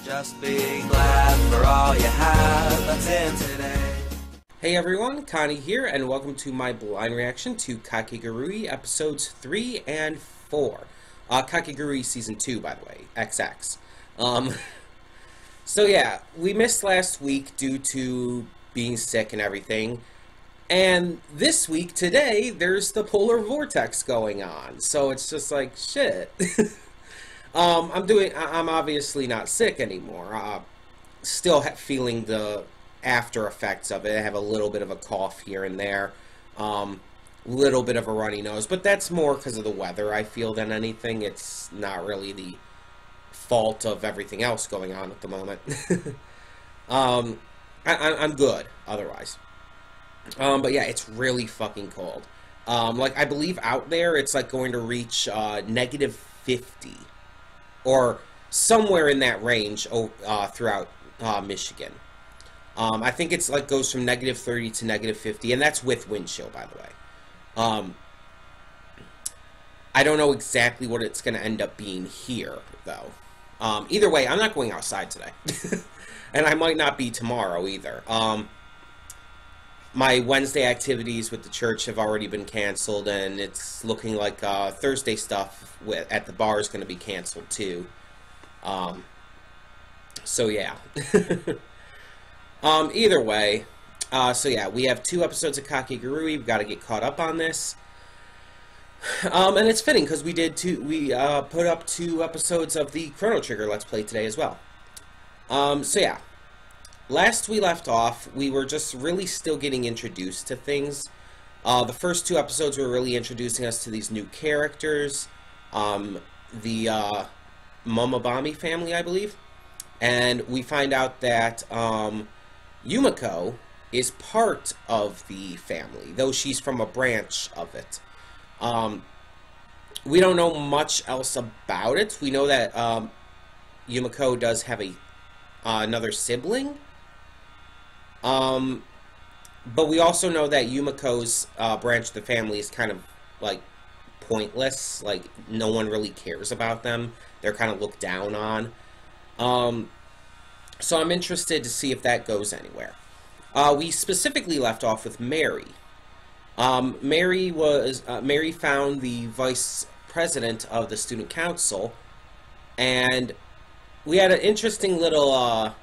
Just be glad for all you have that's in today. Hey everyone, Connie here, and welcome to my blind reaction to Kakegurui episodes 3 and 4. Kakegurui season 2, by the way, XX. So yeah, we missed last week due to being sick and everything. And this week, today, there's the polar vortex going on. So it's just like, shit. I'm obviously not sick anymore. Still feeling the after effects of it. I have a little bit of a cough here and there. Little bit of a runny nose. But that's more because of the weather, I feel, than anything. It's not really the fault of everything else going on at the moment. I'm good, otherwise. But yeah, it's really fucking cold. Like, I believe out there, it's like going to reach negative 50. Or somewhere in that range throughout Michigan. I think it's like goes from negative 30 to negative 50, and that's with wind chill, by the way. I don't know exactly what it's going to end up being here, though. Either way, I'm not going outside today. And I might not be tomorrow, either. My Wednesday activities with the church have already been canceled, and it's looking like Thursday stuff at the bar is going to be canceled, too. So, yeah. Either way, so yeah, we have 2 episodes of Kakegurui. We've got to get caught up on this. And it's fitting, because we put up 2 episodes of the Chrono Trigger Let's Play today as well. So yeah. Last we left off, we were just really still getting introduced to things. The first 2 episodes were really introducing us to these new characters. The Momobami family, I believe. And we find out that Yumiko is part of the family, though she's from a branch of it. We don't know much else about it. We know that Yumiko does have another sibling. But we also know that Yumiko's branch of the family is kind of, like, pointless. Like, no one really cares about them. They're kind of looked down on. So I'm interested to see if that goes anywhere. We specifically left off with Mary. Mary found the vice president of the student council, and we had an interesting little,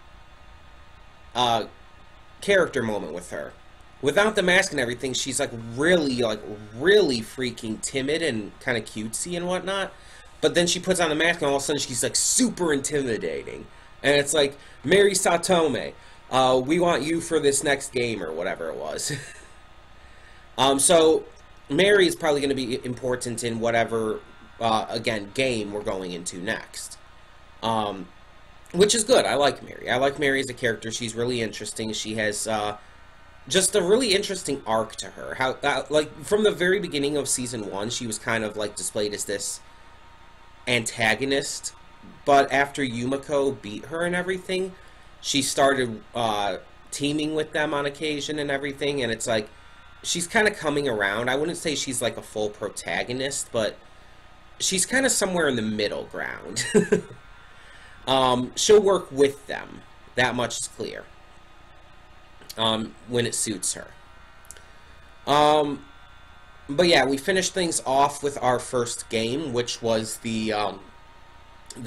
character moment with her. Without the mask and everything, she's really freaking timid and kind of cutesy and whatnot. But then she puts on the mask and all of a sudden she's like super intimidating. And it's like, Mary Satome, we want you for this next game or whatever it was. So Mary is probably going to be important in whatever, again, game we're going into next. Which is good. I like Mary. I like Mary as a character. She's really interesting. She has just a really interesting arc to her. How, like, from the very beginning of Season 1, she was kind of, like, displayed as this antagonist. But after Yumiko beat her and everything, she started teaming with them on occasion and everything. And it's like, she's kind of coming around. I wouldn't say she's, like, a full protagonist, but she's kind of somewhere in the middle ground. She'll work with them. That much is clear. When it suits her. But yeah, we finished things off with our first game, which was the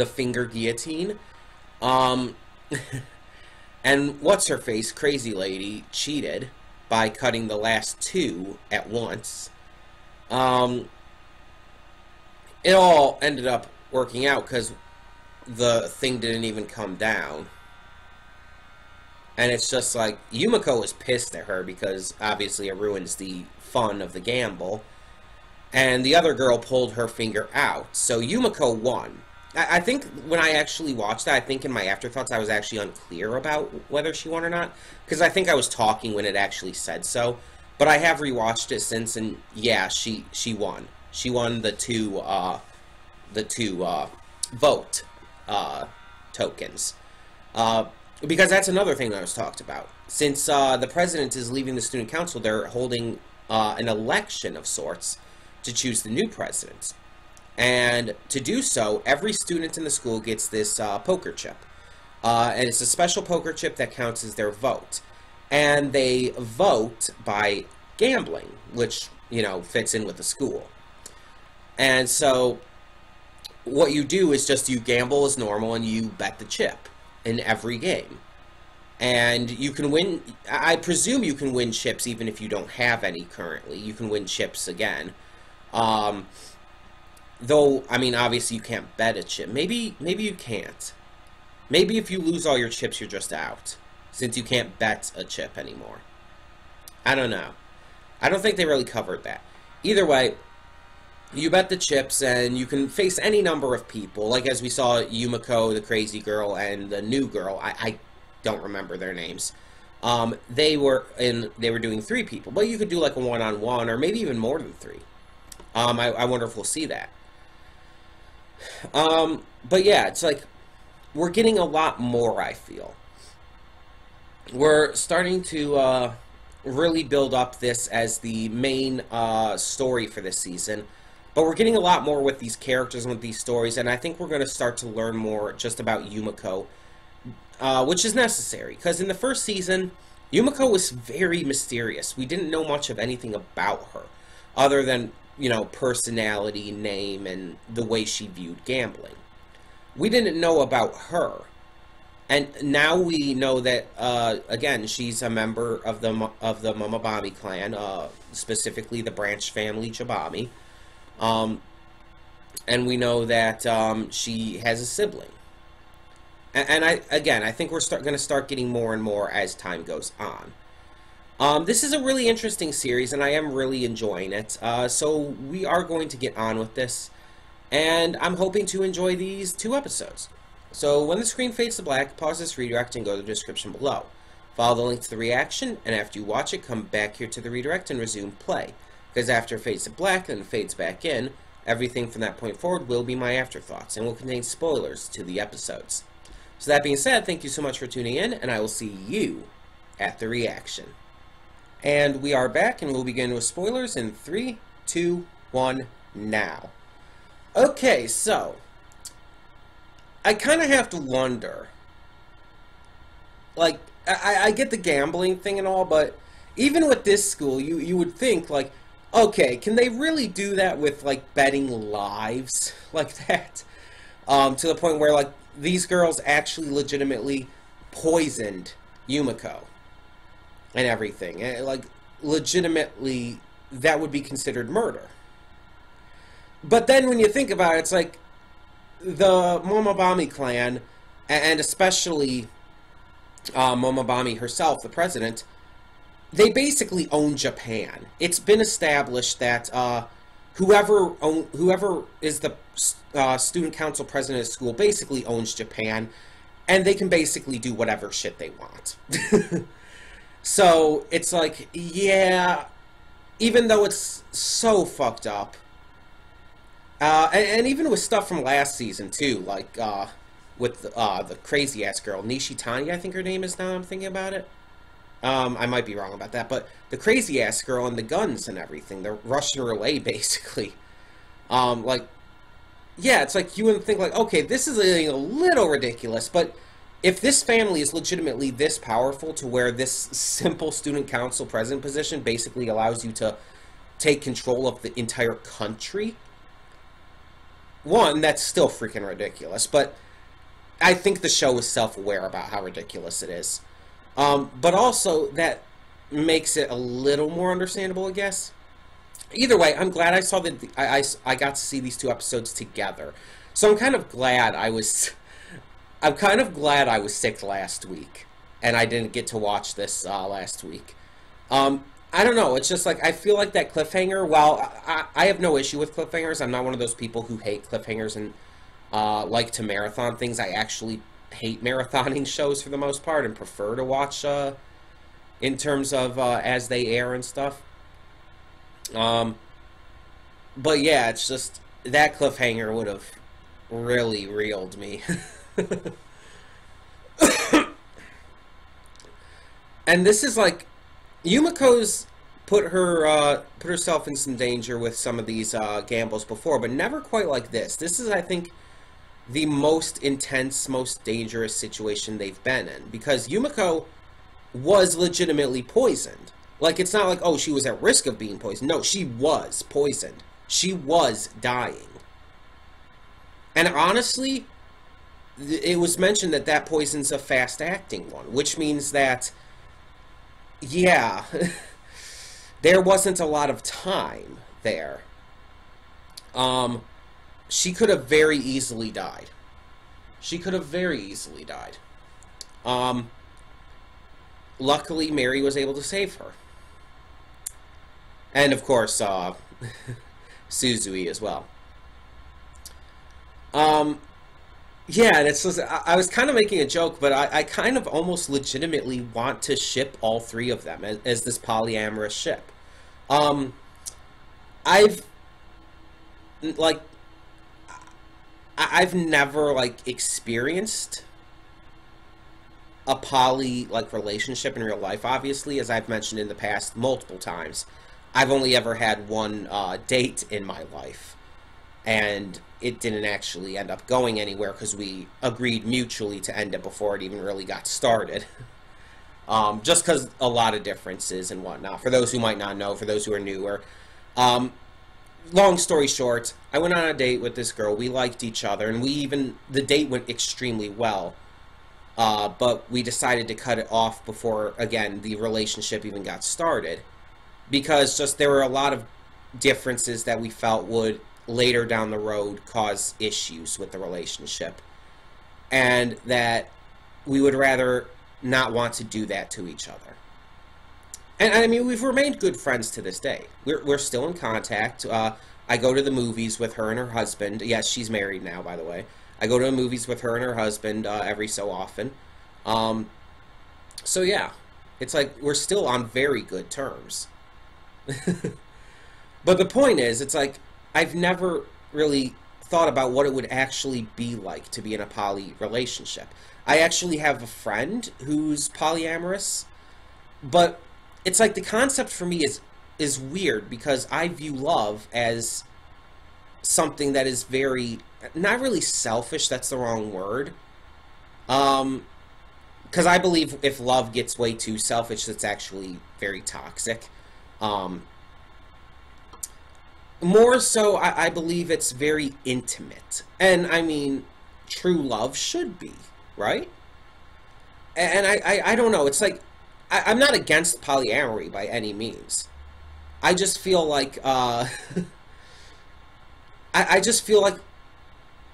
finger guillotine. And what's-her-face, Crazy Lady, cheated by cutting the last 2 at once. It all ended up working out because the thing didn't even come down. And it's just like, Yumiko was pissed at her because obviously it ruins the fun of the gamble. And the other girl pulled her finger out. So Yumiko won. I think when I actually watched that, I think in my afterthoughts I was actually unclear about whether she won or not. Because I think I was talking when it actually said so. But I have rewatched it since, and yeah, she won. She won the two vote tokens. Because that's another thing that was talked about. Since the president is leaving the student council, they're holding an election of sorts to choose the new president. And to do so, every student in the school gets this poker chip. and it's a special poker chip that counts as their vote. And they vote by gambling, which, you know, fits in with the school. And so what you do is just you gamble as normal and you bet the chip in every game. And you can win, I presume you can win chips even if you don't have any currently. You can win chips again. Though, I mean, obviously you can't bet a chip. Maybe you can't. Maybe if you lose all your chips, you're just out, since you can't bet a chip anymore. I don't know. I don't think they really covered that. Either way, you bet the chips, and you can face any number of people. Like, as we saw, Yumiko, the crazy girl, and the new girl. I don't remember their names. They were doing 3 people, but you could do like a one-on-one, or maybe even more than 3. I wonder if we'll see that. But yeah, it's like we're getting a lot more, I feel. We're starting to really build up this as the main story for this season. But we're getting a lot more with these characters and with these stories, and I think we're going to start to learn more just about Yumiko, which is necessary. Because in the first season, Yumiko was very mysterious. We didn't know much of anything about her, other than, you know, personality, name, and the way she viewed gambling. We didn't know about her. And now we know that, again, she's a member of the Momobami clan, specifically the branch family Jabami. And we know that she has a sibling. And I think we're going to start getting more and more as time goes on. This is a really interesting series, and I am really enjoying it. So we are going to get on with this, and I'm hoping to enjoy these 2 episodes. So when the screen fades to black, pause this redirect and go to the description below. Follow the link to the reaction, and after you watch it, come back here to the redirect and resume play. Because after it fades to black and fades back in, everything from that point forward will be my afterthoughts and will contain spoilers to the episodes. So that being said, thank you so much for tuning in, and I will see you at the reaction. And we are back, and we'll begin with spoilers in 3, 2, 1, now. Okay, so I kind of have to wonder, like, I get the gambling thing and all, but even with this school, you would think, like, okay, can they really do that with, like, betting lives like that? To the point where, like, these girls actually legitimately poisoned Yumiko and everything. And, like, legitimately, that would be considered murder. But then when you think about it, it's like the Momobami clan, and especially Momobami herself, the president, they basically own Japan. It's been established that whoever is the student council president of school basically owns Japan, and they can basically do whatever shit they want. So it's like, yeah, even though it's so fucked up, and even with stuff from last season too, like with the crazy ass girl Nishitani, I think her name is, now I'm thinking about it. I might be wrong about that, but the crazy ass girl and the guns and everything, the Russian relay basically. Like, yeah, it's like you wouldn't think, like, okay, this is a little ridiculous, but if this family is legitimately this powerful to where this simple student council president position basically allows you to take control of the entire country, one, that's still freaking ridiculous, but I think the show is self-aware about how ridiculous it is. But also, that makes it a little more understandable, I guess. Either way, I'm glad I saw that I got to see these 2 episodes together. So I'm kind of glad I was sick last week, and I didn't get to watch this last week. I don't know, it's just like, I feel like that cliffhanger, while I have no issue with cliffhangers, I'm not one of those people who hate cliffhangers and like to marathon things. I actually hate marathoning shows for the most part and prefer to watch in terms of as they air and stuff. But yeah, it's just that cliffhanger would have really reeled me. And this is like, Yumiko's put herself in some danger with some of these gambles before, but never quite like this. This is, I think, the most intense, most dangerous situation they've been in. Because Yumiko was legitimately poisoned. Like, it's not like, oh, she was at risk of being poisoned. No, she was poisoned. She was dying. And honestly, it was mentioned that that poison's a fast-acting one, which means that, yeah, there wasn't a lot of time there. She could have very easily died. She could have very easily died. Luckily, Mary was able to save her. And, of course, Suzui as well. Yeah, and it's just, I was kind of making a joke, but I kind of almost legitimately want to ship all three of them as this polyamorous ship. I've never, like, experienced a poly, like, relationship in real life, obviously, as I've mentioned in the past multiple times. I've only ever had one date in my life, and it didn't actually end up going anywhere because we agreed mutually to end it before it even really got started. Just because a lot of differences and whatnot. For those who might not know, for those who are newer. Long story short, I went on a date with this girl. We liked each other, and the date went extremely well. But we decided to cut it off before, again, the relationship even got started. Because just there were a lot of differences that we felt would later down the road cause issues with the relationship, and that we would rather not want to do that to each other. And I mean, we've remained good friends to this day. We're still in contact. I go to the movies with her and her husband. Yes, she's married now, by the way. I go to the movies with her and her husband every so often. So yeah, it's like we're still on very good terms. But the point is, it's like, I've never really thought about what it would actually be like to be in a poly relationship. I actually have a friend who's polyamorous, but it's like the concept for me is weird because I view love as something that is very, not really selfish, that's the wrong word. Because I believe if love gets way too selfish, it's actually very toxic. More so, I believe it's very intimate. And, I mean, true love should be, right? And I don't know, it's like, I'm not against polyamory by any means. I just feel like, I just feel like,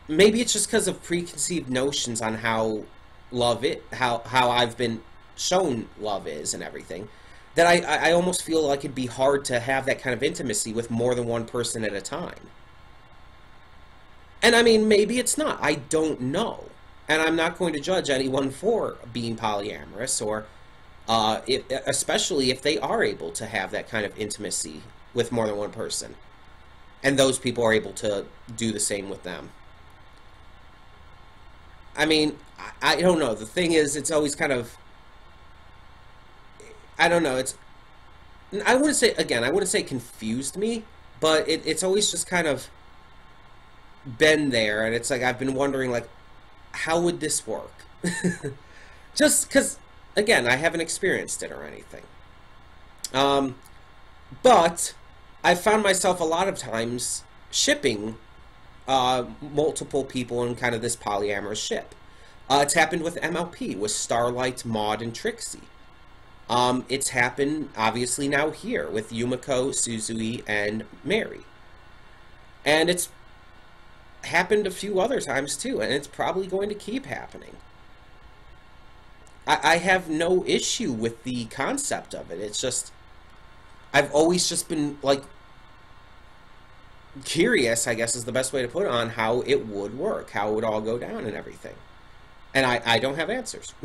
maybe it's just because of preconceived notions on how love how I've been shown love is and everything, that I almost feel like it'd be hard to have that kind of intimacy with more than one person at a time. And I mean, maybe it's not. I don't know. And I'm not going to judge anyone for being polyamorous, or especially if they are able to have that kind of intimacy with more than one person. And those people are able to do the same with them. I mean, I don't know. The thing is, it's always kind of, I don't know, I wouldn't say confused me, but it's always just kind of been there, and it's like, I've been wondering, like, how would this work? Just because, again, I haven't experienced it or anything. But I found myself a lot of times shipping multiple people in kind of this polyamorous ship. It's happened with MLP, with Starlight, Maud, and Trixie. It's happened, obviously, now here, with Yumiko, Suzui, and Mary. And it's happened a few other times, too, and it's probably going to keep happening. I have no issue with the concept of it. It's just, I've always just been, like, curious, I guess is the best way to put it, on how it would work, how it would all go down and everything. And I don't have answers.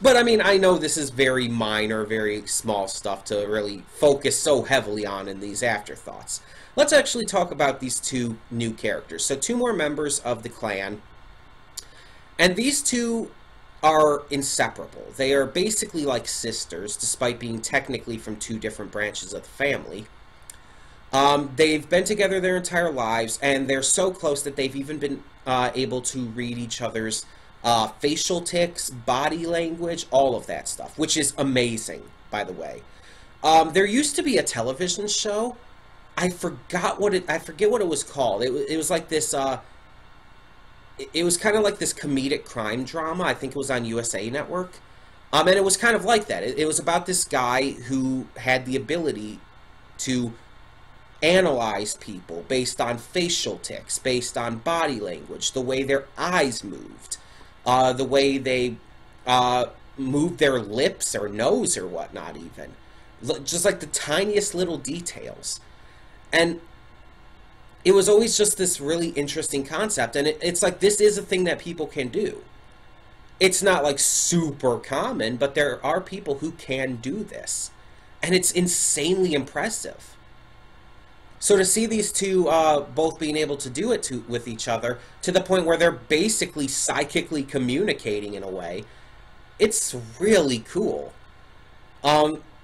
But, I mean, I know this is very minor, very small stuff to really focus so heavily on in these afterthoughts. Let's actually talk about these two new characters. So, two more members of the clan. And these two are inseparable. They are basically like sisters, despite being technically from two different branches of the family. They've been together their entire lives, and they're so close that they've even been able to read each other's facial tics, body language, all of that stuff, which is amazing, by the way. There used to be a television show. I forget what it was called. It was like this. It was kind of like this comedic crime drama. I think it was on USA Network. And it was kind of like that. It was about this guy who had the ability to analyze people based on facial tics, based on body language, the way their eyes moved, the way they moved their lips or nose or whatnot even. Just like the tiniest little details. And it was always just this really interesting concept, and it's like this is a thing that people can do. It's not like super common, but there are people who can do this, and it's insanely impressive. So to see these two both being able to do it with each other to the point where they're basically psychically communicating in a way, it's really cool.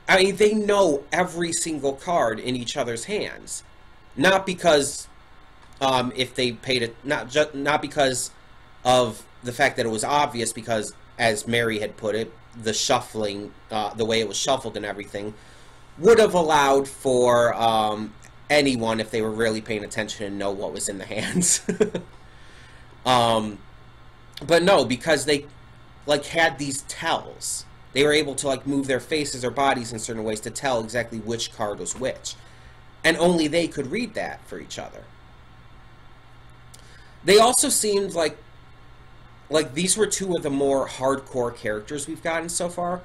I mean, they know every single card in each other's hands, not because if they paid it, not because of the fact that it was obvious, because as Mary had put it, the shuffling, the way it was shuffled and everything, would have allowed for anyone, if they were really paying attention, to know what was in the hands. But no, because they like had these tells. They were able to like move their faces or bodies in certain ways to tell exactly which card was which. And only they could read that for each other. They also seemed like these were two of the more hardcore characters we've gotten so far.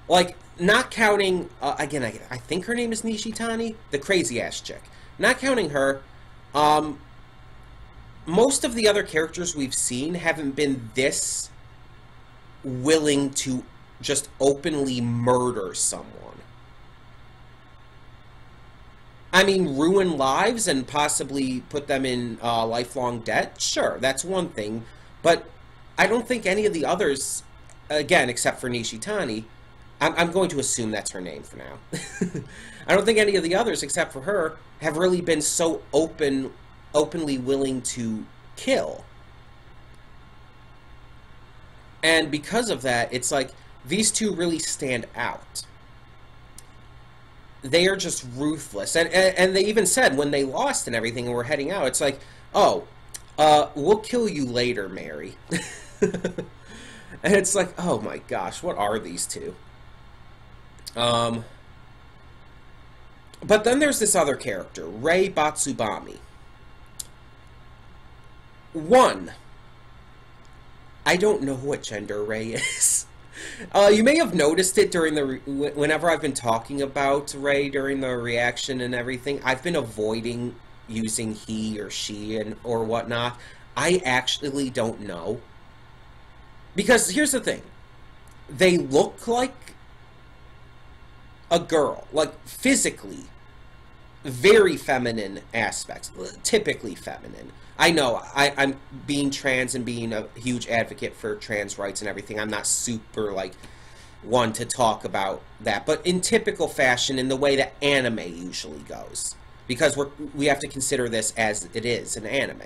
Like, not counting, again, I think her name is Nishitani, the crazy-ass chick. Not counting her, most of the other characters we've seen haven't been this willing to just openly murder someone. I mean, ruin lives and possibly put them in lifelong debt? Sure, that's one thing. But I don't think any of the others, again, except for Nishitani, I'm going to assume that's her name for now. I don't think any of the others, except for her, have really been so openly willing to kill. And because of that, it's like, these two really stand out. They are just ruthless. And they even said, when they lost and everything and were heading out, it's like, oh, we'll kill you later, Mary. And it's like, oh my gosh, what are these two? But then there's this other character, Rei Batsubami. One, I don't know what gender Rei is. You may have noticed it during whenever I've been talking about Rei during the reaction and everything. I've been avoiding using he or she or whatnot. I actually don't know. Because here's the thing. They look like a girl. Like, physically. Very feminine aspects. Typically feminine. I know, I'm being trans and being a huge advocate for trans rights and everything. I'm not super, like, one to talk about that. But in typical fashion, in the way that anime usually goes. Because we have to consider this as it is, an anime.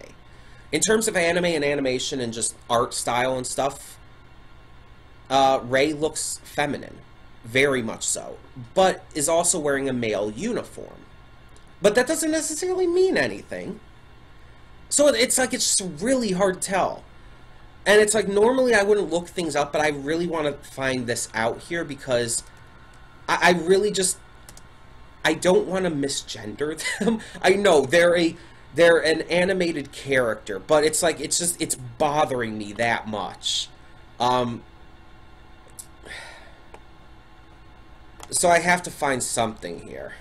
In terms of anime and animation and just art style and stuff, Rei looks feminine. Very much so. But is also wearing a male uniform. But that doesn't necessarily mean anything. So it's like, it's just really hard to tell. And it's like, normally I wouldn't look things up, but I really want to find this out here because I really just, I don't want to misgender them. I know, they're an animated character, but it's like, it's bothering me that much. So I have to find something here.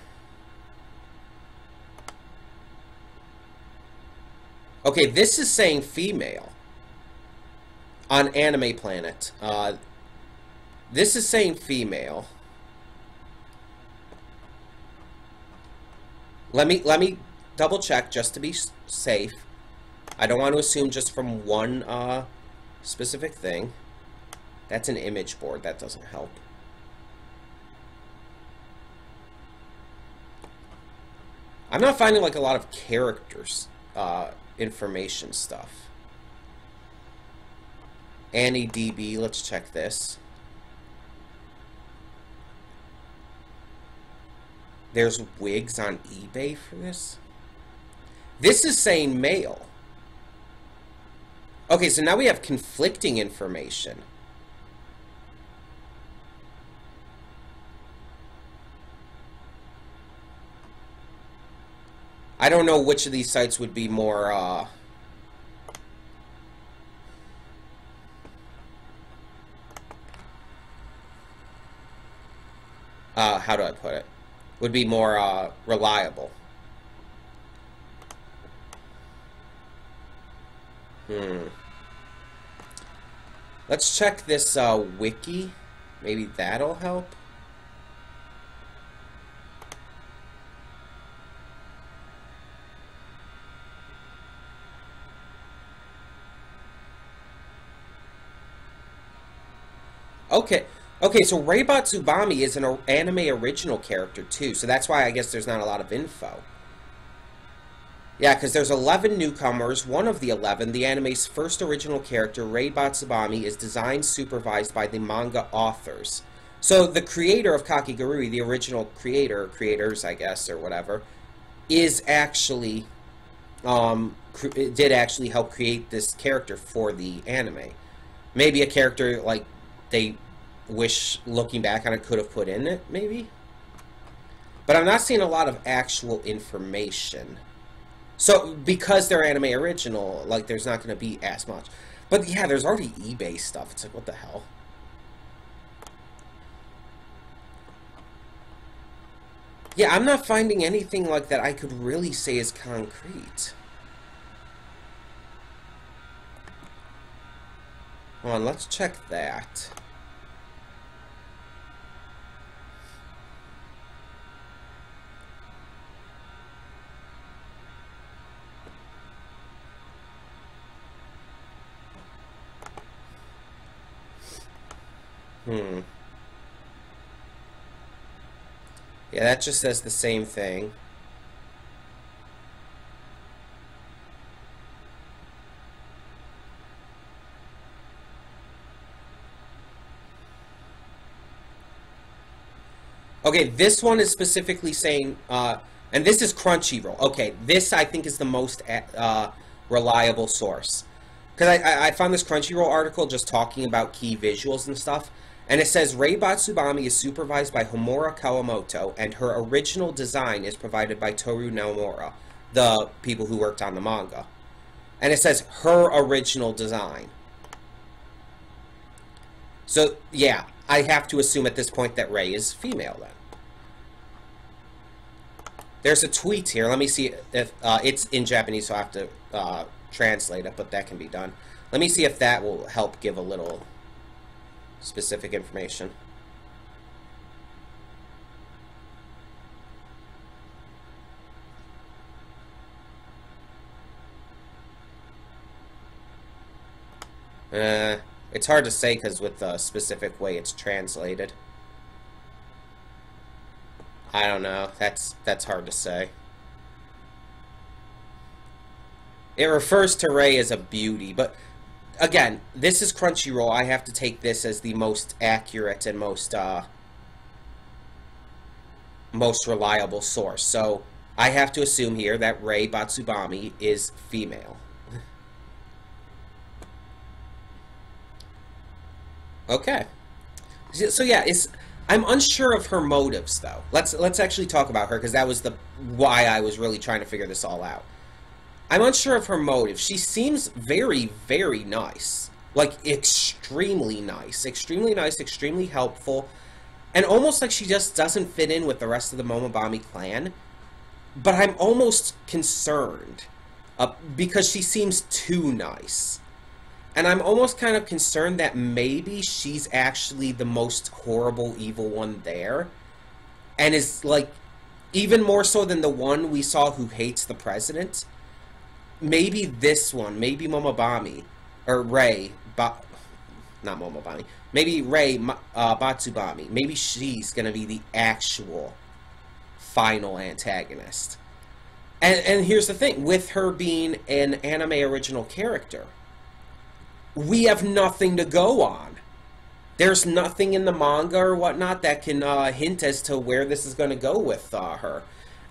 Okay, this is saying female on Anime Planet. This is saying female. Let me double check just to be safe. I don't want to assume just from one specific thing. That's an image board. That doesn't help. I'm not finding like a lot of characters information stuff. Annie DB, let's check this. There's wigs on eBay for this. This is saying male. Okay, so now we have conflicting information. I don't know which of these sites would be more, how do I put it? Would be more, reliable. Let's check this, wiki. Maybe that'll help. Okay, so Rei Batsubami is an anime original character, too, so that's why I guess there's not a lot of info. Yeah, because there's 11 newcomers. One of the 11, the anime's first original character, Rei Batsubami, is designed supervised by the manga authors. So the creator of Kakegurui, the original creator, creators, I guess, or whatever, is actually, did actually help create this character for the anime. Maybe a character, like, they wish, looking back on it, could have put in it, maybe? But I'm not seeing a lot of actual information. So, because they're anime original, like, there's not going to be as much. But, yeah, there's already eBay stuff. It's like, what the hell? Yeah, I'm not finding anything like that I could really say is concrete. Hold on, let's check that. Yeah, that just says the same thing. Okay, this one is specifically saying, and this is Crunchyroll. Okay, this I think is the most reliable source. Because I found this Crunchyroll article just talking about key visuals and stuff. And it says, Rei Batsubami is supervised by Homura Kawamoto, and her original design is provided by Toru Naomura, the people who worked on the manga. And it says, her original design. So, yeah, I have to assume at this point that Rei is female, then. There's a tweet here. Let me see if, it's in Japanese, so I have to translate it, but that can be done. Let me see if that will help give a little specific information. It's hard to say because with the specific way it's translated. I don't know. That's hard to say. It refers to Rei as a beauty, but again, this is Crunchyroll. I have to take this as the most accurate and most reliable source. So I have to assume here that Rei Batsubami is female. Okay. So yeah, I'm unsure of her motives though. Let's actually talk about her because that was why I was really trying to figure this all out. I'm unsure of her motive. She seems very, very nice. Like, extremely nice. Extremely nice, extremely helpful. And almost like she just doesn't fit in with the rest of the Momobami clan. But I'm almost concerned. Because she seems too nice. And I'm almost kind of concerned that maybe she's actually the most horrible, evil one there. And is, like, even more so than the one we saw who hates the president. Maybe this one, maybe Momobami, or Rei, not Momobami, maybe Rei Batsubami, maybe she's going to be the actual final antagonist. And here's the thing, with her being an anime original character, we have nothing to go on. There's nothing in the manga or whatnot that can hint as to where this is going to go with her.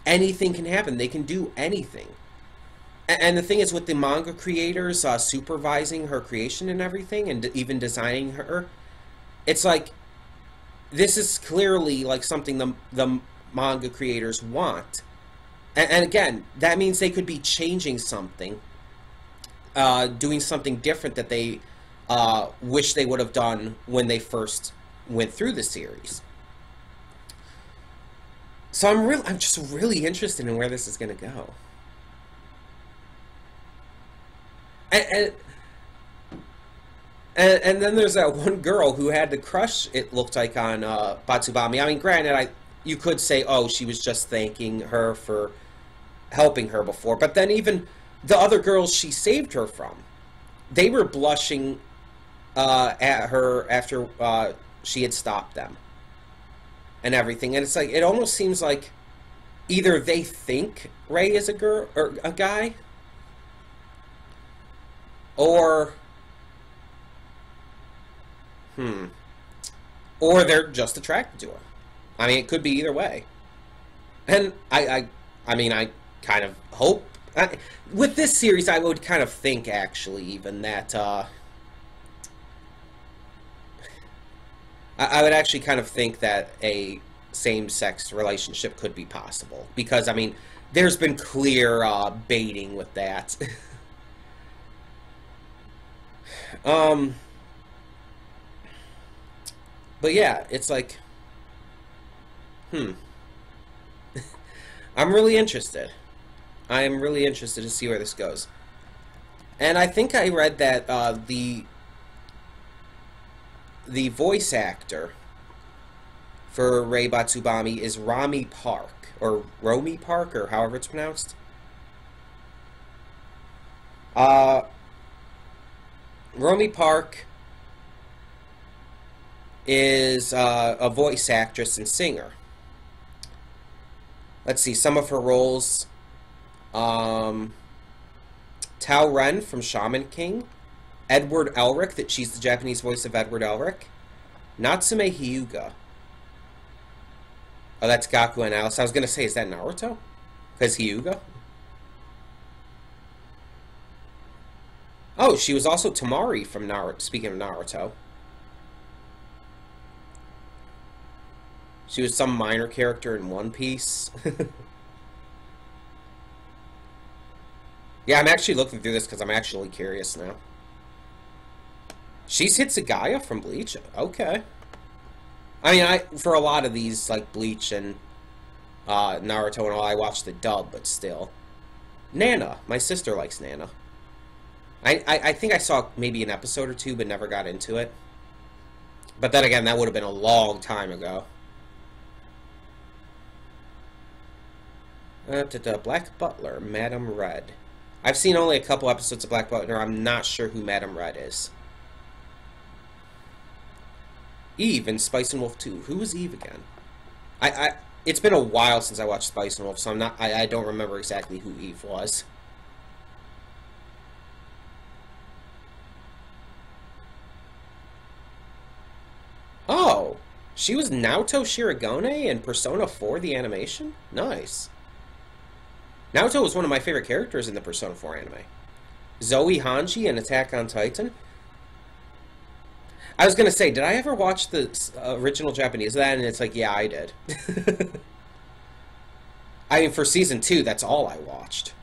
Anything can happen. They can do anything. And the thing is, with the manga creators supervising her creation and everything, and even designing her, it's like, this is clearly like something the manga creators want. And again, that means they could be changing something, doing something different that they wish they would have done when they first went through the series. So I'm just really interested in where this is going to go. And then there's that one girl who had the crush, it looked like, on Batsubami. I mean, granted, you could say, oh, she was just thanking her for helping her before. But then even the other girls she saved her from, they were blushing at her after she had stopped them and everything. And it's like, it almost seems like either they think Rei is a girl or a guy, or or they're just attracted to her. I mean, it could be either way. And I mean, I kind of hope with this series, I would kind of think, actually, even that I would actually kind of think that a same-sex relationship could be possible, because I mean, there's been clear baiting with that. But yeah, it's like, I'm really interested. I am really interested to see where this goes. And I think I read that the voice actor for Rei Batsubami is Romy Park, or Romy Park, or however it's pronounced. Romy Park is a voice actress and singer. Let's see, some of her roles. Tao Ren from Shaman King. Edward Elric, she's the Japanese voice of Edward Elric. Natsume Hyuga. Oh, that's Gaku and Alice. I was going to say, is that Naruto? Because Hyuga? Oh, she was also Tamari from Naruto. Speaking of Naruto. She was some minor character in One Piece. Yeah, I'm actually looking through this because I'm actually curious now. She's Hitsugaya from Bleach? Okay. I mean, for a lot of these, like Bleach and Naruto and all, I watch the dub, but still. Nana. My sister likes Nana. I think I saw maybe an episode or two, but never got into it. But then again, that would have been a long time ago. Black Butler, Madam Red. I've seen only a couple episodes of Black Butler. I'm not sure who Madam Red is. Eve in Spice and Wolf 2. Who was Eve again? It's been a while since I watched Spice and Wolf, so I don't remember exactly who Eve was. Oh, she was Naoto Shirogane in Persona 4, the animation? Nice. Naoto was one of my favorite characters in the Persona 4 anime. Zoe Hanji in Attack on Titan. I was going to say, did I ever watch the original Japanese of that? And it's like, yeah, I did. I mean, for Season 2, that's all I watched.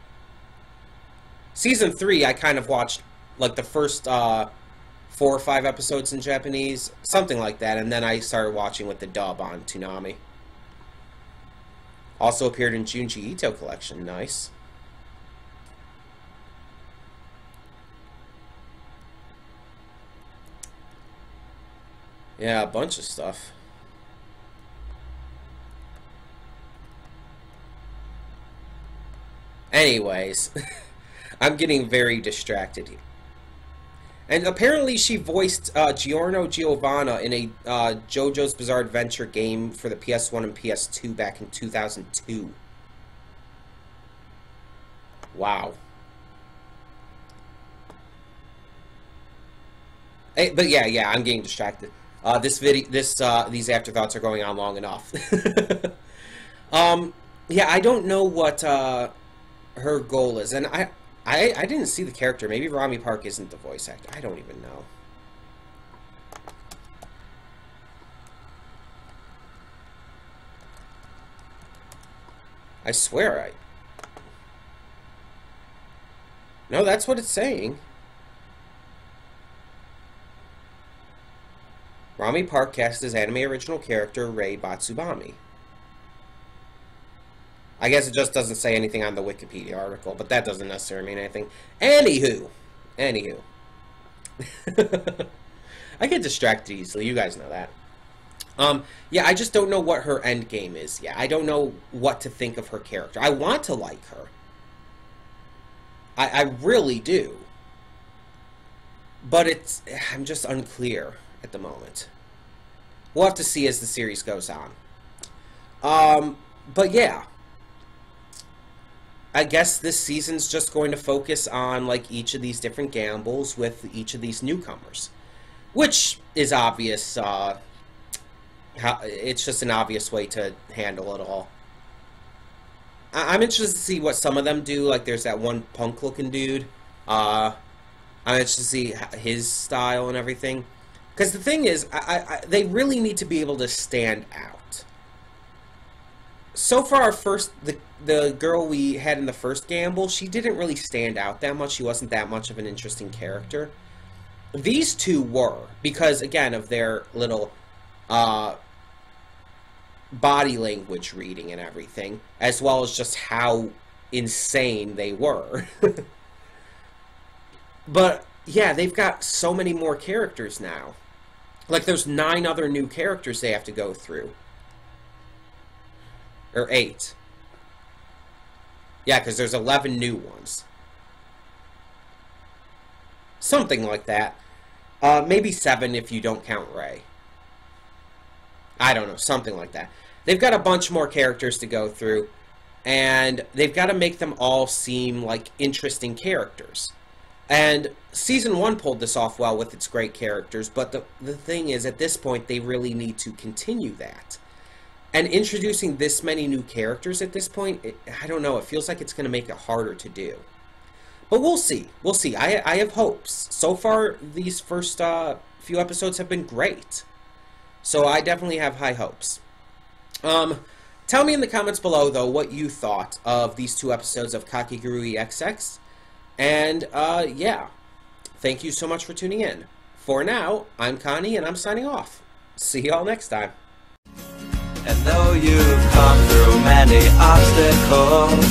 Season 3, I kind of watched, like, the first 4 or 5 episodes in Japanese, something like that, and then I started watching with the dub on Toonami. Also appeared in Junji Ito collection. Nice. Yeah, a bunch of stuff. Anyways, I'm getting very distracted here. And apparently she voiced Giorno Giovanna in a JoJo's Bizarre Adventure game for the PS1 and PS2 back in 2002. Wow. Hey, but yeah, I'm getting distracted. These afterthoughts are going on long enough. Yeah, I don't know what her goal is, and I didn't see the character. Maybe Rami Park isn't the voice actor. I don't even know. I swear No, that's what it's saying. Rami Park cast as anime original character Rei Batsubami. I guess it just doesn't say anything on the Wikipedia article, but that doesn't necessarily mean anything. Anywho. I get distracted easily, you guys know that. Yeah, I just don't know what her end game is. Yeah, I don't know what to think of her character. I want to like her. I really do. But I'm just unclear at the moment. We'll have to see as the series goes on. But yeah. I guess this season's just going to focus on, like, each of these different gambles with each of these newcomers. Which is obvious, it's just an obvious way to handle it all. I'm interested to see what some of them do. Like, there's that one punk-looking dude. I'm interested to see his style and everything. Because the thing is, they really need to be able to stand out. So far, the girl we had in the first gamble, she didn't really stand out that much. She wasn't that much of an interesting character. These two were, because, again, of their little body language reading and everything, as well as just how insane they were. But, yeah, they've got so many more characters now. Like, there's 9 other new characters they have to go through. Or 8. Yeah, because there's 11 new ones. Something like that. Maybe 7 if you don't count Rei. I don't know, something like that. They've got a bunch more characters to go through, and they've got to make them all seem like interesting characters. And Season 1 pulled this off well with its great characters, but the thing is, at this point, they really need to continue that. And introducing this many new characters at this point, I don't know, it feels like it's going to make it harder to do. But we'll see. We'll see. I have hopes. So far, these first few episodes have been great. So I definitely have high hopes. Tell me in the comments below, though, what you thought of these 2 episodes of Kakegurui XX. And, yeah. Thank you so much for tuning in. For now, I'm Connie, and I'm signing off. See y'all next time. And though you've come through many obstacles,